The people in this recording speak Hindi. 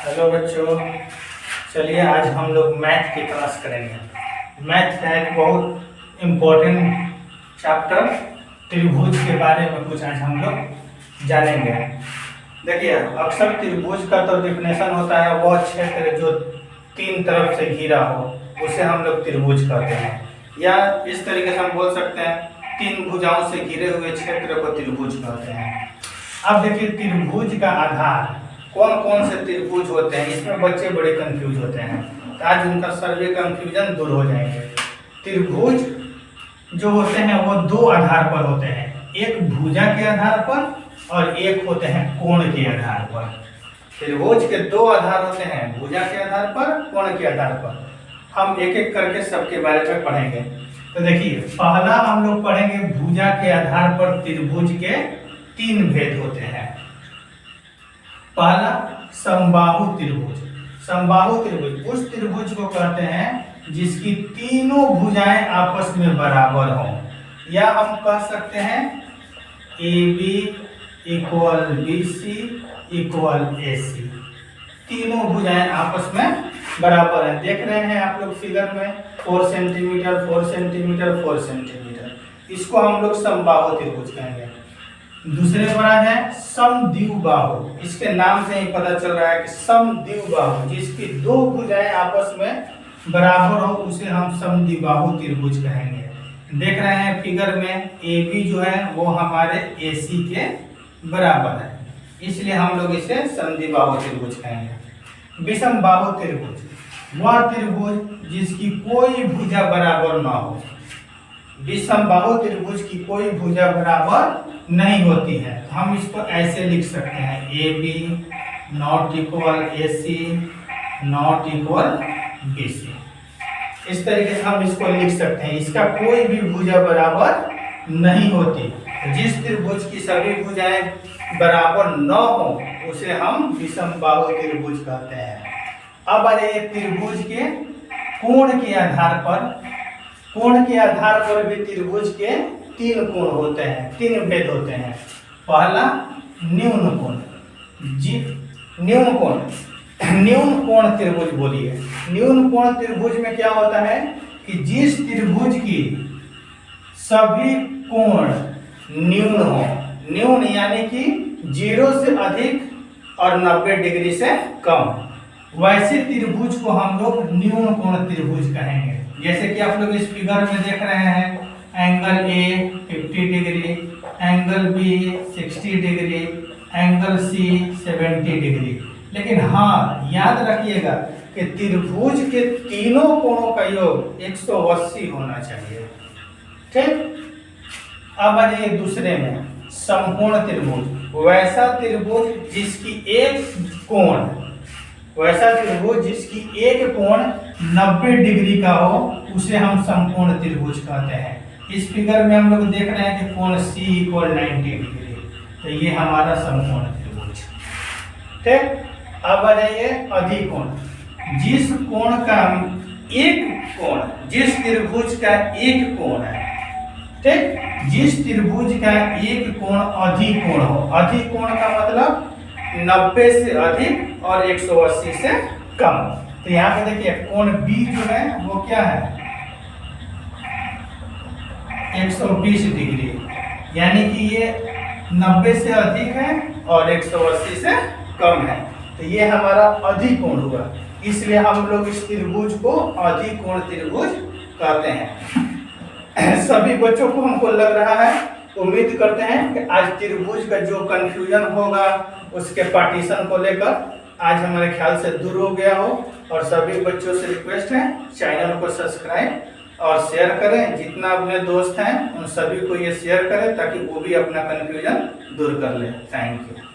हेलो बच्चों, चलिए आज हम लोग मैथ की क्लास करेंगे। मैथ का एक बहुत इम्पोर्टेंट चैप्टर त्रिभुज के बारे में कुछ आज हम लोग जानेंगे। देखिए, अक्सर त्रिभुज का तो डिफिनेशन होता है वह क्षेत्र जो तीन तरफ से घिरा हो उसे हम लोग त्रिभुज कहते हैं, या इस तरीके से हम बोल सकते हैं तीन भुजाओं से घिरे हुए क्षेत्र को त्रिभुज कहते हैं। अब देखिए, त्रिभुज का आधार कौन कौन से त्रिभुज होते हैं, इसमें बच्चे बड़े कंफ्यूज होते हैं। तो आज उनका सर्वे कंफ्यूजन दूर हो जाएंगे। त्रिभुज जो होते हैं वो दो आधार पर होते हैं, एक भुजा के आधार पर और एक होते हैं कोण के आधार पर। त्रिभुज के दो आधार होते हैं, भुजा के आधार पर, कोण के आधार पर। हम एक एक करके सबके बारे में पढ़ेंगे। तो देखिए, पहला हम लोग पढ़ेंगे भुजा के आधार पर त्रिभुज के तीन भेद होते हैं। पहला समबाहु त्रिभुज। समबाहु त्रिभुज उस त्रिभुज को कहते हैं जिसकी तीनों भुजाएं आपस में बराबर हों, या हम कह सकते हैं AB equal BC equal AC। तीनों भुजाएं आपस में बराबर हैं। देख रहे हैं आप लोग फिगर में 4 सेंटीमीटर 4 सेंटीमीटर 4 सेंटीमीटर। इसको हम लोग समबाहु त्रिभुज कहेंगे। दूसरे पर आ जाए समद्विबाहु। इसके नाम से ही पता चल रहा है कि समद्विबाहु, जिसकी दो भुजाएं आपस में बराबर हो उसे हम समद्विबाहु त्रिभुज कहेंगे। देख रहे हैं फिगर में AB जो है वो हमारे AC के बराबर है, इसलिए हम लोग इसे समद्विबाहु त्रिभुज कहेंगे। विषमबाहु त्रिभुज वह त्रिभुज जिसकी कोई भुजा बराबर ना हो। विषमबाहु त्रिभुज की कोई भुजा बराबर नहीं होती है। हम इसको ऐसे लिख सकते हैं AB not equal AC not equal BC। इस तरीके से हम इसको लिख सकते हैं। इसका कोई भी भुजा बराबर नहीं होती। जिस त्रिभुज की सभी भुजाएं बराबर न हो उसे हम विषमबाहु त्रिभुज कहते हैं। अब आ जाइए त्रिभुज के कोण के आधार पर। कोण के आधार पर भी त्रिभुज के तीन कोण होते हैं, तीन भेद होते हैं। पहला न्यून कोण। न्यून कोण, न्यून कोण त्रिभुज बोलिए। न्यून कोण त्रिभुज में क्या होता है कि जिस त्रिभुज की सभी कोण न्यून हो, न्यून यानी कि 0 से अधिक और 90 डिग्री से कम, वैसे त्रिभुज को हम लोग न्यून कोण त्रिभुज कहेंगे। जैसे कि आप लोग इस फिगर में देख रहे हैं, angle A 50 degree, angle B 60 degree, angle C 70 degree. लेकिन हाँ, याद रखिएगा कि त्रिभुज के तीनों कोणों का योग 180 होना चाहिए। ठीक। अब आ जाइए दूसरे में समकोण त्रिभुज। वैसा त्रिभुज जिसकी एक कोण 90 डिग्री का हो उसे हम समकोण त्रिभुज कहते हैं। इस फिगर में हम लोग देख रहे हैं कि कोण C इक्वल 90 डिग्री, तो ये हमारा समकोण त्रिभुज। ठीक। अब आ जाइए अधिकोण। जिस त्रिभुज का एक कोण है, ठीक, जिस त्रिभुज का एक कोण अधिकोण हो। अधिकोण का मतलब 90 से अधिक और 180 से कम। तो यहाँ पे देखिए कोण B जो है वो क्या है 120 डिग्री, यानी कि ये 90 से अधिक है और 180 से कम है। तो ये हमारा अधिकोण हुआ, इसलिए हम लोग इस त्रिभुज को अधिकोण त्रिभुज कहते हैं। सभी बच्चों को हमको लग रहा है, उम्मीद करते हैं कि आज त्रिभुज का जो कंफ्यूजन होगा उसके पार्टीशन को लेकर आज हमारे ख्याल से दूर हो गया हो। और सभी बच्चों से रिक्वेस्ट है चैनल को सब्सक्राइब और शेयर करें। जितना अपने दोस्त हैं उन सभी को ये शेयर करें ताकि वो भी अपना कंफ्यूजन दूर कर लें। Thank you.